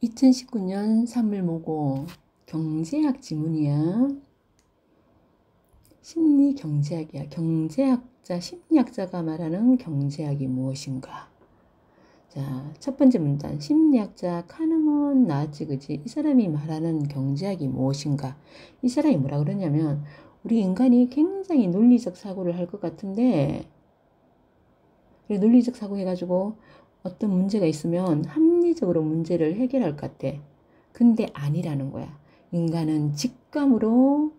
2019년 3월 모고 경제학 지문이야. 심리 경제학이야. 경제학자, 심리학자가 말하는 경제학이 무엇인가? 자, 첫 번째 문단. 심리학자 카누먼 나치, 그지? 이 사람이 말하는 경제학이 무엇인가? 이 사람이 뭐라 그러냐면, 우리 인간이 굉장히 논리적 사고를 할 것 같은데, 논리적 사고 해가지고 어떤 문제가 있으면 합리적으로 문제를 해결할 것 같아. 근데 아니라는 거야. 인간은 직감으로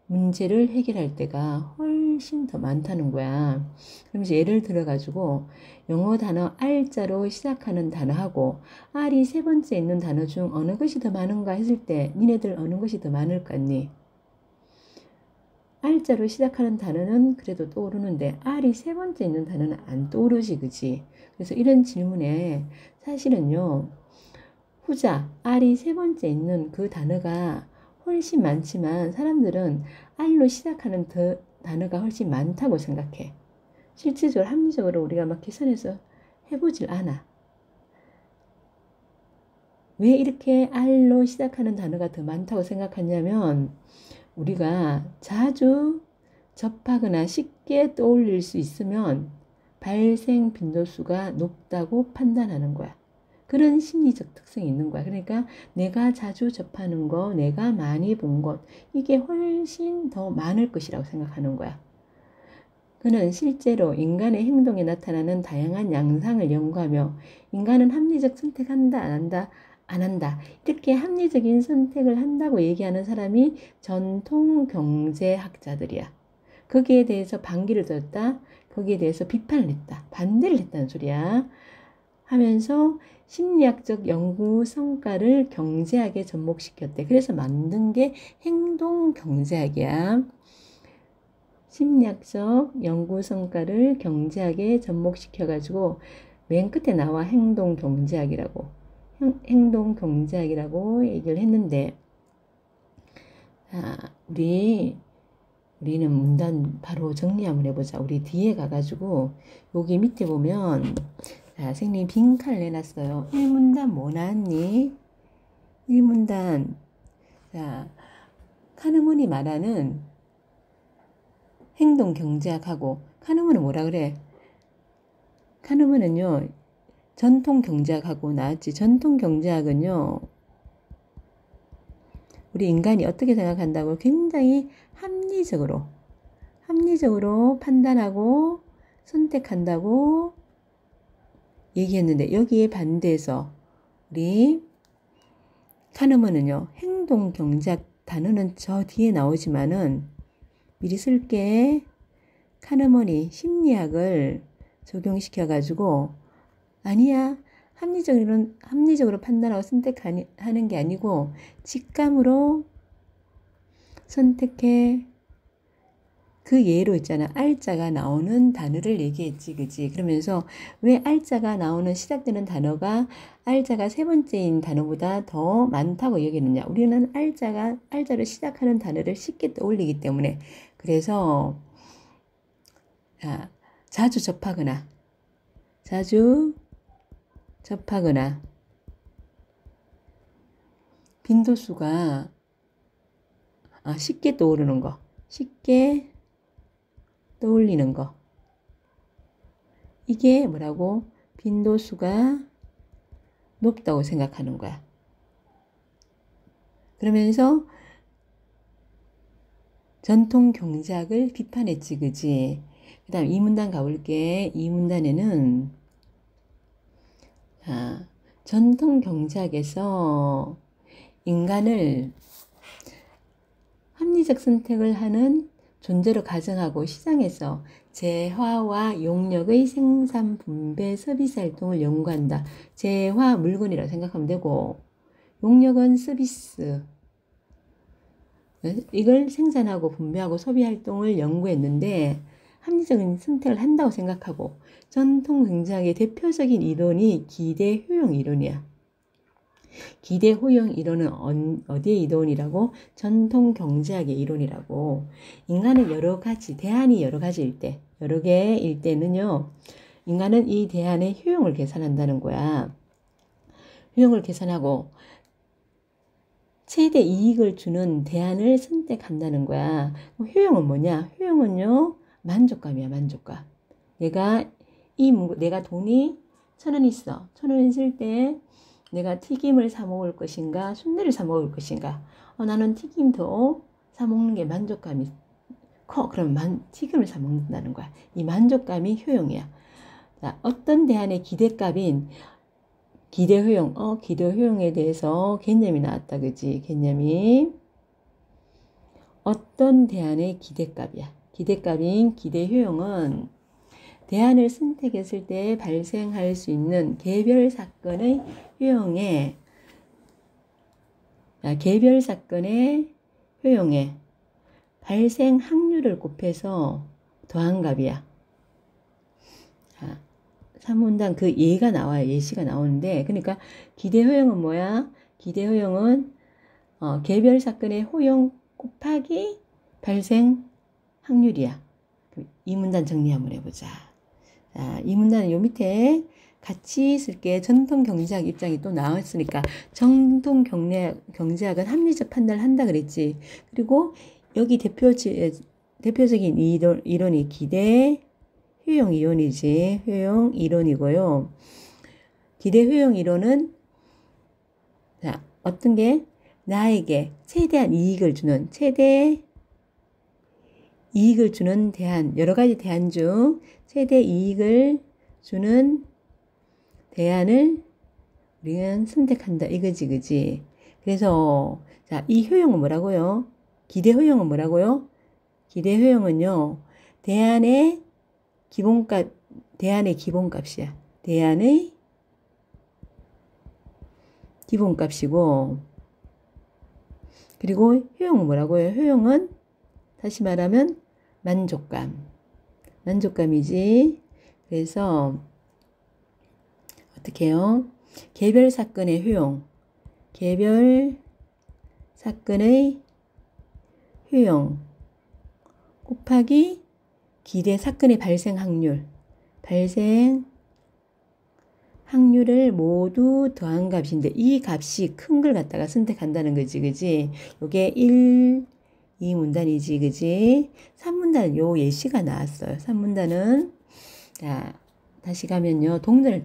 문제를 해결할 때가 훨씬 더 많다는 거야. 그러면서 예를 들어가지고 영어 단어 R자로 시작하는 단어하고 R이 세 번째 있는 단어 중 어느 것이 더 많은가 했을 때 니네들 어느 것이 더 많을 것 같니? R자로 시작하는 단어는 그래도 떠오르는데 R이 세 번째 있는 단어는 안 떠오르지, 그지? 그래서 이런 질문에 사실은요, 후자, R이 세 번째 있는 그 단어가 훨씬 많지만 사람들은 R로 시작하는 단어가 훨씬 많다고 생각해. 실질적으로 합리적으로 우리가 막 계산해서 해보질 않아. 왜 이렇게 R로 시작하는 단어가 더 많다고 생각하냐면 우리가 자주 접하거나 쉽게 떠올릴 수 있으면 발생 빈도수가 높다고 판단하는 거야. 그런 심리적 특성이 있는 거야. 그러니까 내가 자주 접하는 거, 내가 많이 본 것, 이게 훨씬 더 많을 것이라고 생각하는 거야. 그는 실제로 인간의 행동에 나타나는 다양한 양상을 연구하며 인간은 합리적 선택한다, 안 한다. 이렇게 합리적인 선택을 한다고 얘기하는 사람이 전통 경제학자들이야. 거기에 대해서 반기를 들었다. 거기에 대해서 비판을 했다. 반대를 했다는 소리야. 하면서 심리학적 연구 성과를 경제학에 접목시켰대. 그래서 만든 게 행동 경제학이야. 심리학적 연구 성과를 경제학에 접목시켜가지고 맨 끝에 나와 행동 경제학이라고. 행동 경제학이라고 얘기를 했는데, 자, 우리는 문단 바로 정리 한번 해보자. 우리 뒤에 가가지고 여기 밑에 보면 자, 선생님 빈칸을 내놨어요. 1문단 뭐 나왔니? 1문단. 자, 카누먼이 말하는 행동 경제학하고 카누먼은 뭐라 그래? 카누먼은요, 전통 경제학하고 나왔지. 전통 경제학은요, 우리 인간이 어떻게 생각한다고 굉장히 합리적으로 판단하고 선택한다고 얘기했는데 여기에 반대해서 우리 카누먼은요, 행동 경제학 단어는 저 뒤에 나오지만은 미리 쓸게. 카누먼이 심리학을 적용시켜가지고 아니야, 합리적으로 판단하고 선택하는 게 아니고 직감으로 선택해. 그 예로 있잖아. R자가 나오는 단어를 얘기했지, 그지? 그러면서 왜 R자가 나오는 시작되는 단어가 R자가 세 번째인 단어보다 더 많다고 얘기했느냐? 우리는 R자로 시작하는 단어를 쉽게 떠올리기 때문에. 그래서 자주 접하거나 빈도수가 쉽게 떠오르는 거, 쉽게 떠올리는 거. 이게 뭐라고? 빈도수가 높다고 생각하는 거야. 그러면서 전통 경제학을 비판했지, 그지? 그 다음 2문단 가볼게. 2문단에는 전통 경제학에서 인간을 합리적 선택을 하는 존재로 가정하고 시장에서 재화와 용역의 생산, 분배, 서비스 활동을 연구한다. 재화 물건이라고 생각하면 되고 용역은 서비스. 이걸 생산하고 분배하고 소비 활동을 연구했는데 합리적인 선택을 한다고 생각하고 전통 경제학의 대표적인 이론이 기대 효용 이론이야. 기대 효용 이론은 어디의 이론이라고? 전통 경제학의 이론이라고. 인간은 대안이 여러 가지일 때, 여러 개일 때는요, 인간은 이 대안의 효용을 계산한다는 거야. 효용을 계산하고 최대 이익을 주는 대안을 선택한다는 거야. 효용은 뭐냐? 효용은요, 만족감이야, 만족감. 내가 돈이 1,000원 있어. 1,000원 있을 때 내가 튀김을 사 먹을 것인가, 순대를 사 먹을 것인가. 나는 튀김 더 사 먹는 게 만족감이 커. 그러면 튀김을 사 먹는다는 거야. 이 만족감이 효용이야. 자, 어떤 대안의 기대값인 기대효용, 기대효용에 대해서 개념이 나왔다, 그지? 개념이. 어떤 대안의 기대값이야. 기대값인 기대효용은 대안을 선택했을 때 발생할 수 있는 개별 사건의 효용에, 개별 사건의 효용에 발생 확률을 곱해서 더한 값이야. 3문단 그 예가 나와요. 예시가 나오는데, 그러니까 기대효용은 뭐야? 기대효용은 개별 사건의 효용 곱하기 발생 확률이야. 이 문단 정리 한번 해보자. 자, 이 문단은 요 밑에 같이 쓸게. 전통 경제학 입장이 또 나왔으니까. 전통 경제학은 합리적 판단을 한다 그랬지. 그리고 여기 대표적인 이론이 기대 효용 이론이지. 효용 이론이고요. 기대 효용 이론은 자, 어떤 게 나에게 최대 이익을 주는 대안, 여러 가지 대안 중 최대 이익을 주는 대안을 우리는 선택한다. 이거지, 그지? 그래서 자, 이 효용은 뭐라고요? 기대 효용은 뭐라고요? 기대 효용은요, 대안의 기본값이야. 대안의 기본값이고, 그리고 효용은 뭐라고요? 효용은 다시 말하면 만족감이지. 그래서 어떻게 해요? 개별 사건의 효용 곱하기 기대 사건의 발생 확률을 모두 더한 값인데, 이 값이 큰 걸 갖다가 선택한다는 거지, 그지? 요게 1, 2문단이지, 그지? 3문단은 요 예시가 나왔어요. 3문단은, 자, 다시 가면요. 동전을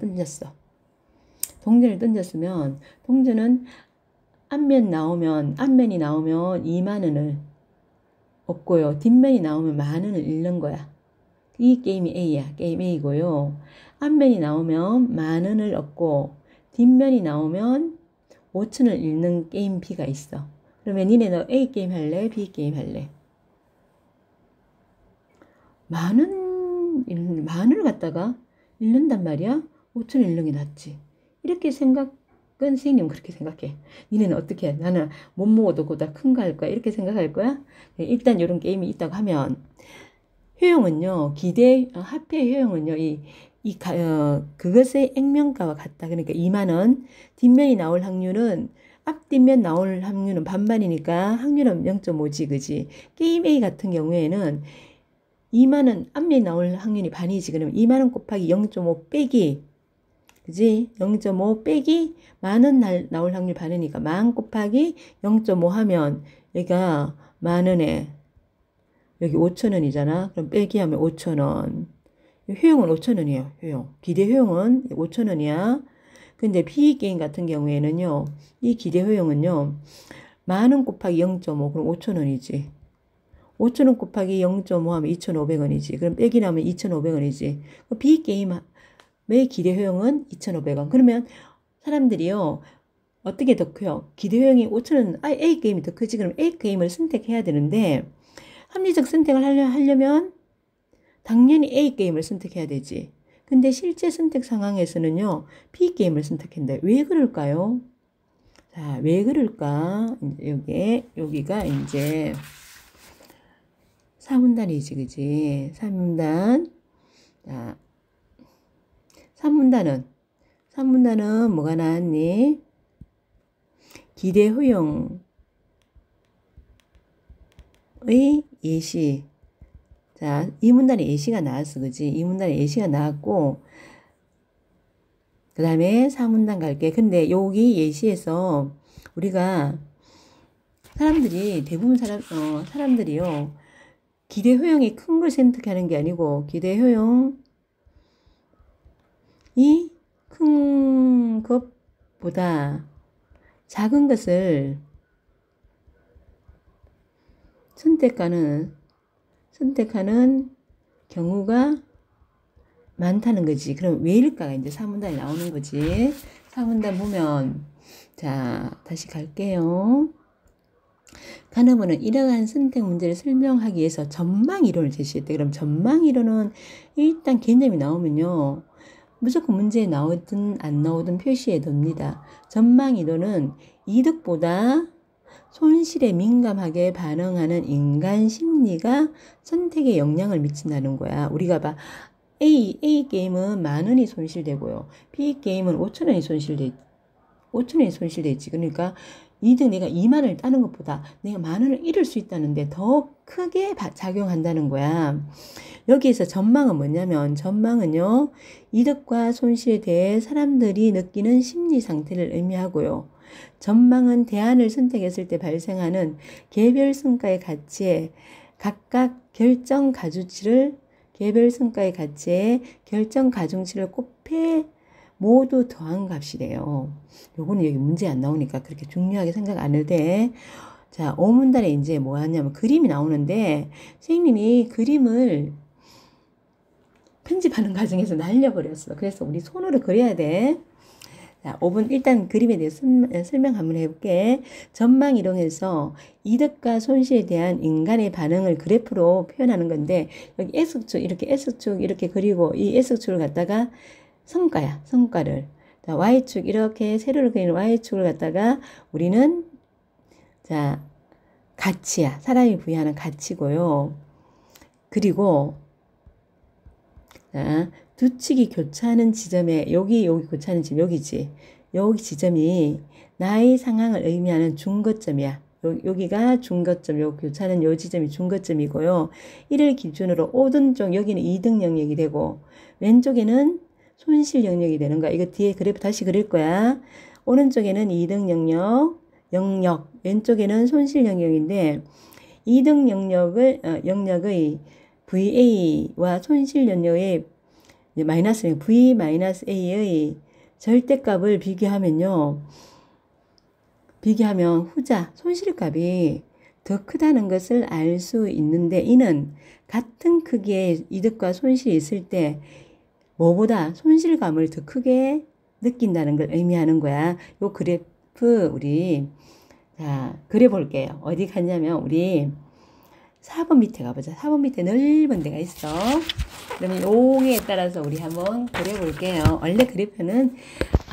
던졌으면, 동전은 앞면이 나오면 2만원을 얻고요. 뒷면이 나오면 10,000원을 잃는 거야. 이 게임이 A야. 게임 A고요. 앞면이 나오면 10,000원을 얻고 뒷면이 나오면 5,000원을 잃는 게임 B가 있어. 그러면 니네 너 A 게임 할래? B 게임 할래? 10,000원을 갖다가 잃는단 말이야? 5,000원 잃는 게 낫지. 이렇게 선생님은 그렇게 생각해. 니네는 어떻게 해? 나는 못 먹어도 보다 큰 거 할 거야. 이렇게 생각할 거야? 일단 이런 게임이 있다고 하면, 효용은요, 합의 효용은요, 그것의 액면가와 같다. 그러니까 2만원, 뒷면이 나올 확률은, 앞뒷면 나올 확률은 반반이니까 확률은 0.5지, 그지? 게임 A 같은 경우에는 2만원, 앞면이 나올 확률이 반이지. 그러면 2만원 곱하기 0.5 빼기, 그지? 0.5 빼기 10,000원 나올 확률 반이니까 10,000 곱하기 0.5 하면 여기가 10,000원에 여기 5,000원이잖아. 그럼 빼기 하면 5,000원. 효용은 5,000원이에요. 효용. 기대 효용은 5,000원이야. 근데 B게임 같은 경우에는요. 이 기대 효용은요. 10,000원 곱하기 0.5 그럼 5,000원이지. 5,000원 곱하기 0.5 하면 2,500원이지. 그럼 빼기 나면 2,500원이지. B게임 매 기대 효용은 2,500원. 그러면 사람들이요. 어떻게 더 커요? 기대 효용이 5,000원, A 게임이 더 크지. 그럼 A 게임을 선택해야 되는데, 합리적 선택을 하려면 당연히 A 게임을 선택해야 되지. 근데 실제 선택 상황에서는요, B 게임을 선택한다. 왜 그럴까요? 자, 왜 그럴까? 여기가 이제 3문단이지, 그지? 3문단. 자, 3문단은 뭐가 나왔니? 기대 효용의 예시. 자, 이 문단에 예시가 나왔어, 그지? 이 문단에 예시가 나왔고, 그 다음에 4문단 갈게. 근데 여기 예시에서 우리가 대부분 사람들이요. 기대 효용이 큰 걸 선택하는 게 아니고 기대 효용이 큰 것보다 작은 것을 선택하는 경우가 많다는 거지. 그럼 왜일까가 이제 4문단이 나오는 거지. 4문단 보면 자, 다시 갈게요. 카너먼은 이러한 선택 문제를 설명하기 위해서 전망 이론을 제시했대. 그럼 전망 이론은 일단 개념이 나오면요. 무조건 문제에 나오든 안 나오든 표시해 둡니다. 전망 이론은 이득보다 손실에 민감하게 반응하는 인간 심리가 선택에 영향을 미친다는 거야. 우리가 봐. A 게임은 10,000원이 손실되고요. B 게임은 5,000원이 손실되지. 그러니까 이득 내가 20,000원을 따는 것보다 내가 10,000원을 잃을 수 있다는데 더 크게 작용한다는 거야. 여기에서 전망은 뭐냐면 전망은요. 이득과 손실에 대해 사람들이 느끼는 심리 상태를 의미하고요. 전망은 대안을 선택했을 때 발생하는 개별 성과의 가치에 각각 개별 성과의 가치에 결정 가중치를 곱해 모두 더한 값이래요. 요거는 여기 문제 안 나오니까 그렇게 중요하게 생각 안 해도 돼. 자, 5문단에 이제 뭐 하냐면 그림이 나오는데 선생님이 그림을 편집하는 과정에서 날려버렸어. 그래서 우리 손으로 그려야 돼. 자, 5분 일단 그림에 대해 설명 한번 해볼게. 전망 이론에서 이득과 손실에 대한 인간의 반응을 그래프로 표현하는 건데 여기 X축 이렇게 그리고 이 X축을 갖다가 성과를 자, Y축 이렇게 세로를 그리는 Y축을 갖다가 우리는 자 가치야. 사람이 부여하는 가치고요. 그리고 자, 두 측이 교차하는 지점에 여기 교차하는 지점 여기지. 여기 지점이 나의 상황을 의미하는 중거점이야. 여기가 중거점, 요 교차하는 요 지점이 중거점이고요. 이를 기준으로 오른쪽 여기는 이득 영역이 되고 왼쪽에는 손실 영역이 되는 거야. 이거 뒤에 그래프 다시 그릴 거야. 오른쪽에는 이득 영역, 왼쪽에는 손실 영역인데 이득 영역의 VA와 손실 영역의 마이너스 V-A의 절대값을 비교하면 후자 손실값이 더 크다는 것을 알 수 있는데 이는 같은 크기의 이득과 손실이 있을 때 뭐보다 손실감을 더 크게 느낀다는 걸 의미하는 거야. 요 그래프 우리 자 그려볼게요. 어디 갔냐면 우리 4번 밑에 가보자. 4번 밑에 넓은 데가 있어. 그러면 여기에 따라서 우리 한번 그려볼게요. 원래 그래프는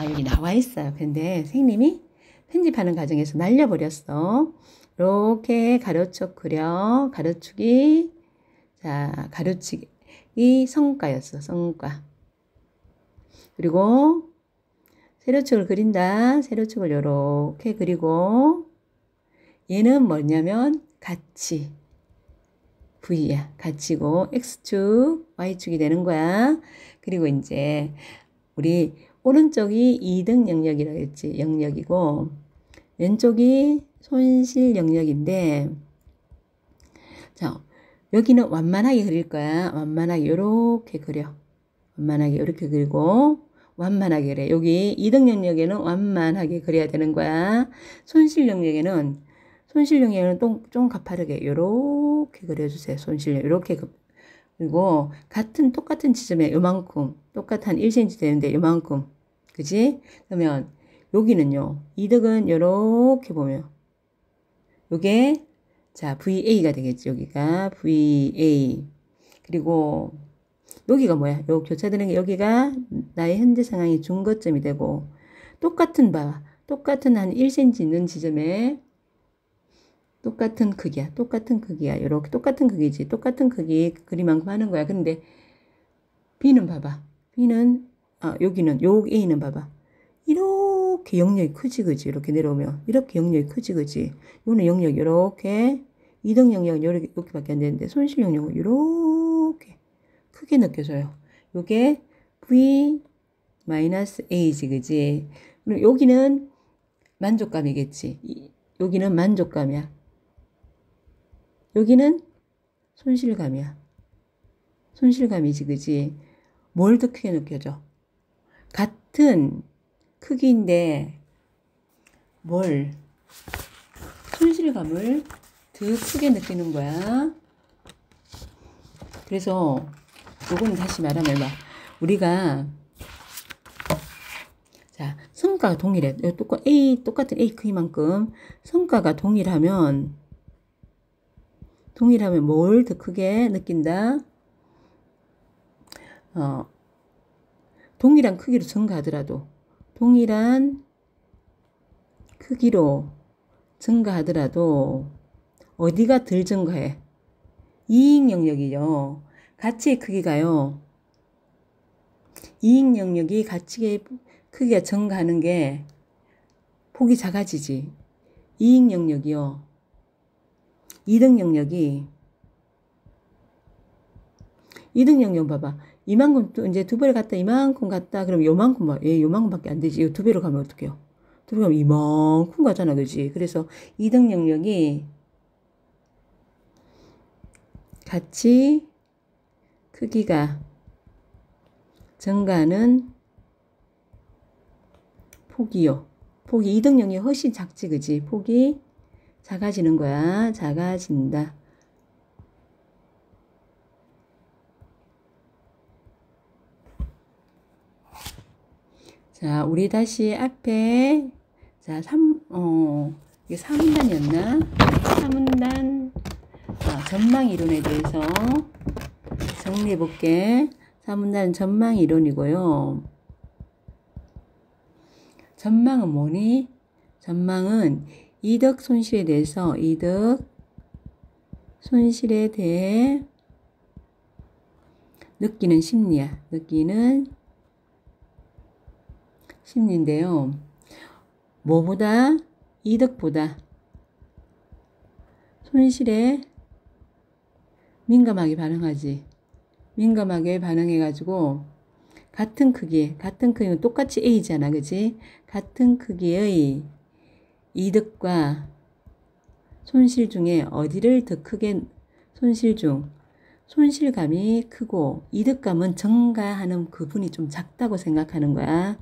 여기 나와 있어요. 근데 선생님이 편집하는 과정에서 날려버렸어. 이렇게 가로축 그려. 가로축이 성과였어. 성과. 그리고 세로축을 그린다. 세로축을 이렇게 그리고 얘는 뭐냐면 가치. V야. 가치고 X축, Y축이 되는 거야. 그리고 이제 우리 오른쪽이 이득 영역이라고 했지. 영역이고 왼쪽이 손실 영역인데 자, 여기는 완만하게 그릴 거야. 완만하게 이렇게 그려. 완만하게 이렇게 그리고 완만하게 그래. 여기 이득 영역에는 완만하게 그려야 되는 거야. 손실 영역에는 좀 가파르게 이렇게 그려주세요. 손실력 이렇게 그리고 똑같은 지점에 요만큼 똑같은 1cm 되는데 요만큼 그지? 그러면 여기는요. 이득은 이렇게 보면 요게 자 VA가 되겠지. 여기가 VA 그리고 여기가 뭐야? 요 교차되는 게 여기가 나의 현재 상황이 중거점이 되고 똑같은 한 1cm 있는 지점에 똑같은 크기야. 이렇게 똑같은 크기지. 똑같은 크기 그리만큼 하는 거야. 근데 B는 봐봐. 여기는 요 A는 봐봐. 이렇게 영역이 크지 그지? 이렇게 내려오면 이렇게 영역이 크지 그지? 요는 영역이 이렇게 이득 영역은 이렇게밖에 안 되는데 손실 영역은 이렇게 크게 느껴져요. 요게 V 마이너스 A지, 그지? 그럼 여기는 만족감이겠지. 여기는 만족감이야. 여기는 손실감이야. 손실감이지, 그지? 뭘 더 크게 느껴져? 같은 크기인데 뭘 손실감을 더 크게 느끼는 거야. 그래서 요거는 다시 말하면 우리가 자, 성과가 동일해. 똑같은 A 크기만큼 성과가 동일하면 뭘 더 크게 느낀다? 동일한 크기로 증가하더라도 동일한 크기로 증가하더라도 어디가 덜 증가해? 이익 영역이요. 가치의 크기가요. 이익 영역이 가치의 크기가 증가하는 게 폭이 작아지지. 이익 영역이요. 이득 영역이 이득 영역 봐봐. 이만큼 또 이제 두 배를 갔다 이만큼 갔다 그럼 요만큼 봐. 요만큼밖에 안 되지. 이거 두 배로 가면 어떡해요? 두 배로 가면 이만큼 가잖아, 그지? 그래서 이득 영역이 가치 크기가 증가하는 폭이요. 폭이 이득 영역이 훨씬 작지, 그지? 폭이 작아지는 거야. 작아진다. 자, 우리 다시 앞에, 자, 이게 3문단이었나? 3문단, 전망 이론에 대해서 정리해 볼게. 3문단은 전망 이론이고요. 전망은 뭐니? 전망은 이득 손실에 대해서, 이득 손실에 대해 느끼는 심리야. 느끼는 심리인데요. 뭐보다? 이득보다 손실에 민감하게 반응하지. 민감하게 반응해가지고 같은 크기는 똑같이 A잖아, 그지? 같은 크기의 이득과 손실 중에 어디를 더 크게 손실감이 크고 이득감은 증가하는 그분이 좀 작다고 생각하는 거야.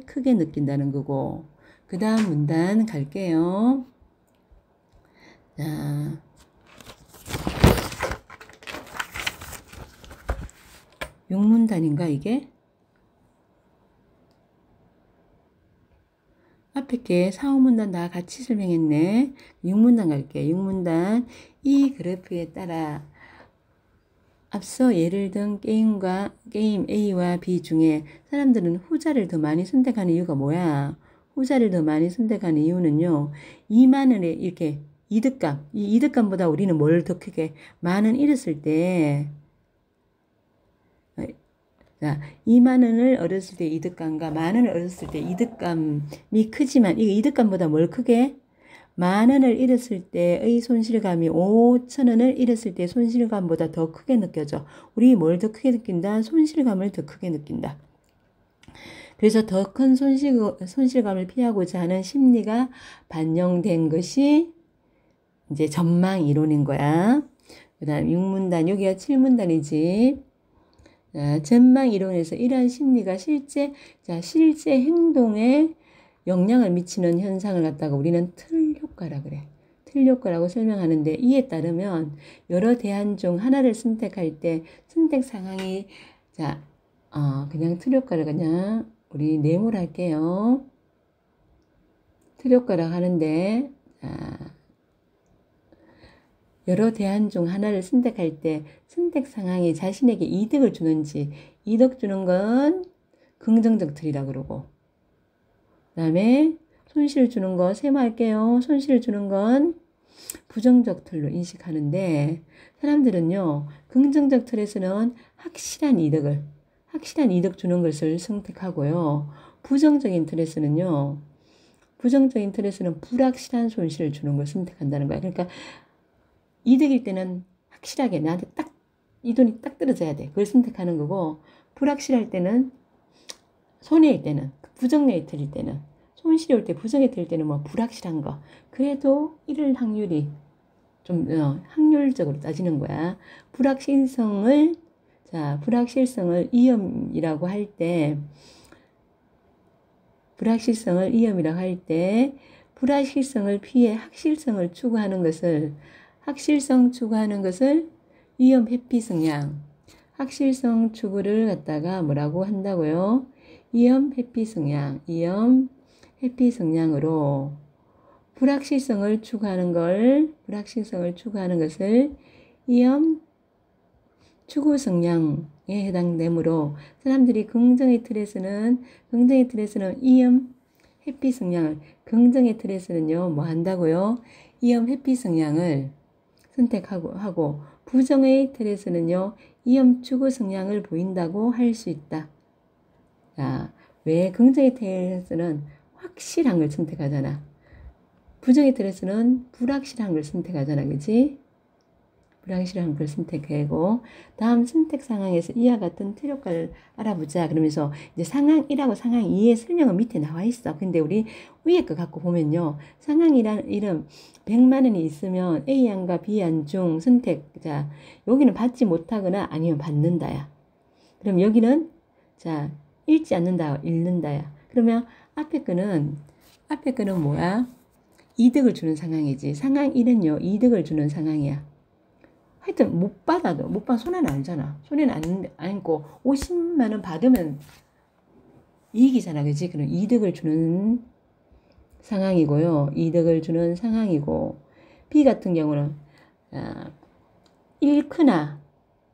크게 느낀다는 거고. 그 다음 문단 갈게요. 자, 육문단인가 이게? 앞에 게 4, 5문단 다 같이 설명했네. 6문단 갈게. 6문단. 이 그래프에 따라 앞서 예를 든 게임 A와 B 중에 사람들은 후자를 더 많이 선택하는 이유가 뭐야? 후자를 더 많이 선택하는 이유는요. 2만원에 이렇게 이득감, 이 이득감보다 우리는 뭘 더 크게 만원 잃었을 때 자, 2만원을 얻었을 때 이득감과 만원을 얻었을 때 이득감이 크지만 이 이득감보다 뭘 크게? 만원을 잃었을 때의 손실감이 5천원을 잃었을 때 손실감보다 더 크게 느껴져. 우리 뭘 더 크게 느낀다? 손실감을 더 크게 느낀다. 그래서 더 큰 손실감을 피하고자 하는 심리가 반영된 것이 이제 전망 이론인 거야. 그 다음 6문단, 여기가 7문단이지. 전망 이론에서 이러한 심리가 실제 행동에 영향을 미치는 현상을 갖다가 우리는 틀 효과라 그래. 틀 효과라고 설명하는데 이에 따르면 여러 대안 중 하나를 선택할 때 선택 상황이 그냥 틀 효과를 그냥 우리 네모할게요. 틀 효과라고 하는데 여러 대안 중 하나를 선택할 때 선택 상황이 자신에게 이득을 주는지 이득 주는 건 긍정적 틀이라 그러고 그 다음에 손실 주는 거 세모할게요. 손실 주는 건 부정적 틀로 인식하는데 사람들은요. 긍정적 틀에서는 확실한 이득 주는 것을 선택하고요. 부정적인 틀에서는 불확실한 손실을 주는 걸 선택한다는 거야. 그러니까 이득일 때는 확실하게 나한테 이 돈이 딱 떨어져야 돼. 그걸 선택하는 거고 불확실할 때는 손해일 때는, 부정력이 틀릴 때는, 손실이 올 때, 부정이 틀릴 때는 뭐 불확실한 거. 그래도 이럴 확률이 좀 확률적으로 따지는 거야. 불확실성을 불확실성을 위험이라고 할 때, 불확실성을 피해 확실성을 추구하는 것을 위험 회피 성향. 확실성 추구를 갖다가 뭐라고 한다고요? 위험 회피 성향으로 불확실성을 추구하는 것을 위험 추구 성향에 해당되므로 사람들이 긍정의 틀에서는 위험 회피 성향을, 긍정의 틀에서는요 뭐 한다고요? 위험 회피 성향을 선택하고 부정의 틀에서는요 위험 추구 성향을 보인다고 할 수 있다. 자, 왜 긍정의 틀에서는 확실한 걸 선택하잖아. 부정의 틀에서는 불확실한 걸 선택하잖아. 그치? 불확실한 걸 선택하고, 다음 선택 상황에서 이와 같은 틀 효과를 알아보자. 그러면서 이제 상황 1하고 상황 2의 설명은 밑에 나와 있어. 근데 우리 위에 거 갖고 보면요. 상황이라는 이름 100만 원이 있으면 A안과 B안 중 선택. 자, 여기는 받지 못하거나 아니면 받는다야. 그럼 여기는 읽지 않는다, 읽는다야. 그러면 앞에 거는 뭐야? 이득을 주는 상황이지. 상황 1은요, 이득을 주는 상황이야. 하여튼 못 받아도 손해는 아니잖아. 손해는 아니고 50만 원 받으면 이익이잖아. 그지? 그럼 이득을 주는 상황이고요. B 같은 경우는 잃거나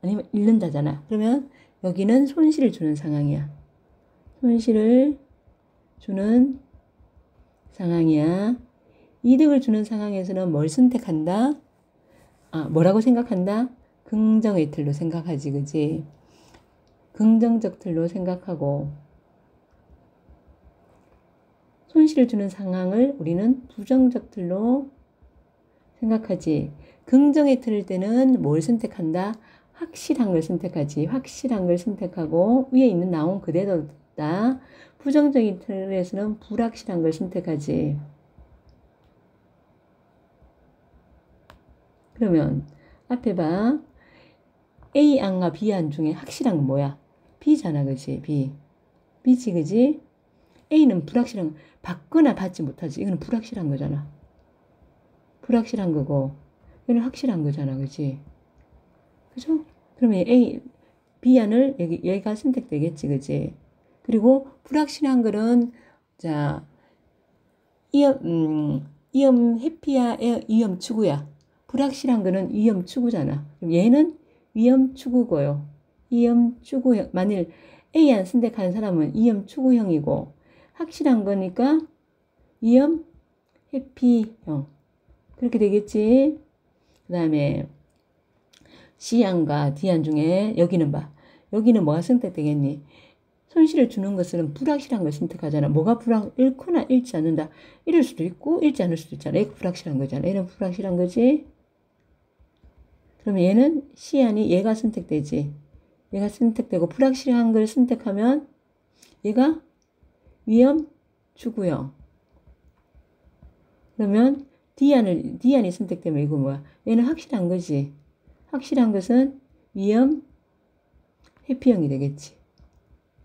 아니면 잃는다잖아. 그러면 여기는 손실을 주는 상황이야. 이득을 주는 상황에서는 뭘 선택한다? 뭐라고 생각한다? 긍정의 틀로 생각하지, 그지? 긍정적 틀로 생각하고, 손실을 주는 상황을 우리는 부정적 틀로 생각하지. 긍정의 틀일 때는 뭘 선택한다? 확실한 걸 선택하지. 확실한 걸 선택하고, 위에 있는 나온 그대로 다. 부정적인 틀에서는 불확실한 걸 선택하지. 그러면 앞에 봐. A안과 B안 중에 확실한 건 뭐야? B잖아, 그치? B지, 그치? A는 불확실한, 받거나 받지 못하지. 이거는 불확실한 거잖아. 불확실한 거고, 이거는 확실한 거잖아, 그치? 그죠? 그러면 B안을 여기가 선택되겠지, 그치? 그리고 불확실한 거는, 위험 회피야, 위험 추구야. 불확실한 거는 위험 추구잖아. 그럼 얘는 위험 추구고요. 위험 추구형. 만일 A안 선택하는 사람은 위험 추구형이고, 확실한 거니까 위험 회피형. 그렇게 되겠지. 그 다음에 C안과 D안 중에 여기는 뭐가 선택되겠니? 손실을 주는 것은 불확실한 걸 선택하잖아. 뭐가 잃거나 잃지 않는다. 잃을 수도 있고 잃지 않을 수도 있잖아. 이거 불확실한 거잖아. 얘는 불확실한 거지. 그러면 얘는 C안이 얘가 선택되지. 얘가 선택되고 불확실한 걸 선택하면 얘가 위험 추구형. 그러면 D안이 선택되면 이거 뭐야? 얘는 확실한 거지. 확실한 것은 위험 회피형이 되겠지.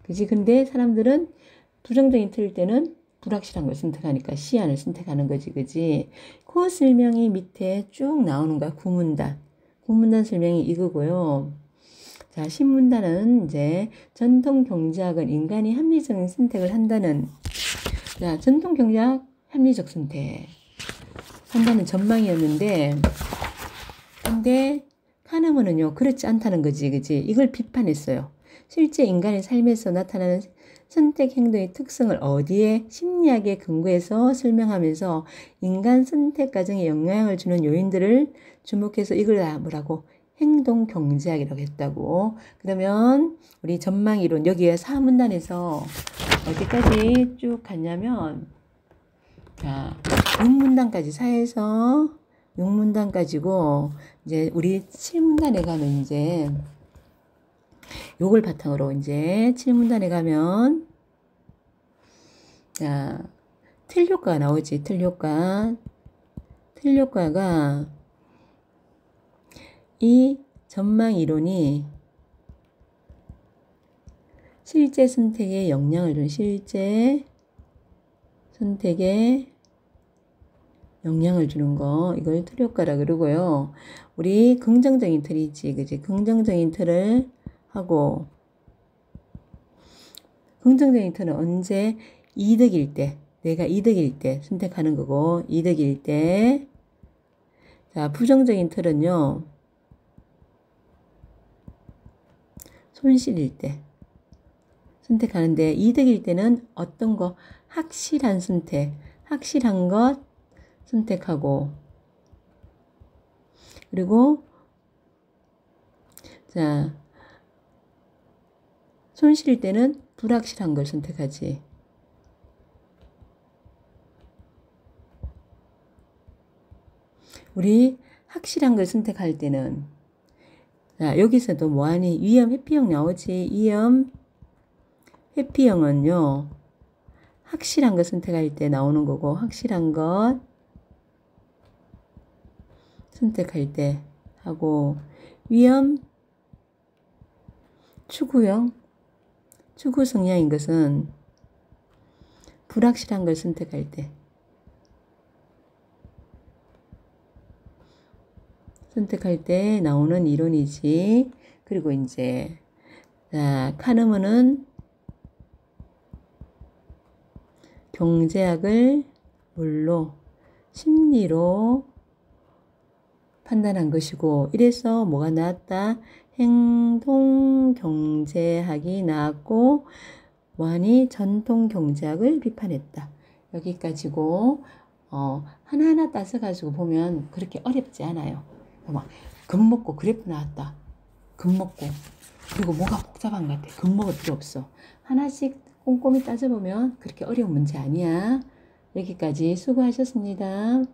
그지? 근데 사람들은 부정적인 틀일 때는 불확실한 걸 선택하니까 C안을 선택하는 거지. 그지? 그 설명이 밑에 쭉 나오는 거야. 구문단 설명이 이거고요. 자, 신문단은 이제 전통 경제학은 인간이 합리적인 선택을 한다는, 전통 경제학 합리적 선택 한다는 전망이었는데, 근데 카네먼은요, 그렇지 않다는 거지, 그지? 이걸 비판했어요. 실제 인간의 삶에서 나타나는 선택 행동의 특성을 어디에 심리학에 근거해서 설명하면서 인간 선택 과정에 영향을 주는 요인들을 주목해서 이걸 뭐라고? 행동 경제학이라고 했다고. 그러면 우리 전망 이론 여기에 4문단에서 어디까지 쭉 갔냐면 6문단까지 4에서 6문단까지고 이제 우리 7문단에 가면 이제 요걸 바탕으로 이제 7문단에 가면 자, 틀 효과가 나오지. 틀 효과. 틀 효과가 이 전망 이론이 실제 선택에 영향을 주는 실제 선택에 영향을 주는 거 이걸 틀 효과라 그러고요. 우리 긍정적인 틀이지, 그지? 긍정적인 틀을 하고 긍정적인 틀은 언제 이득일 때, 내가 이득일 때 선택하는 거고 이득일 때. 자, 부정적인 틀은요. 손실일 때 선택하는데 이득일 때는 어떤 거 확실한 선택, 확실한 것 선택하고 그리고 자 손실일 때는 불확실한 걸 선택하지. 우리 확실한 걸 선택할 때는 자 여기서도 뭐하니 위험 회피형 나오지. 위험 회피형은요 확실한 거 선택할 때 나오는 거고 확실한 것 선택할 때 하고 위험 추구형 추구 성향인 것은 불확실한 걸 선택할 때 나오는 이론이지. 그리고 이제 자 카르마는 경제학을 뭘로 심리로 판단한 것이고 이래서 뭐가 나왔다? 행동경제학이 나왔고 뭐하니? 전통경제학을 비판했다. 여기까지고 하나하나 따져가지고 보면 그렇게 어렵지 않아요. 막 겁먹고 그래프 나왔다. 겁먹고 그리고 뭐가 복잡한 것 같아. 겁먹을 필요 없어. 하나씩 꼼꼼히 따져보면 그렇게 어려운 문제 아니야. 여기까지 수고하셨습니다.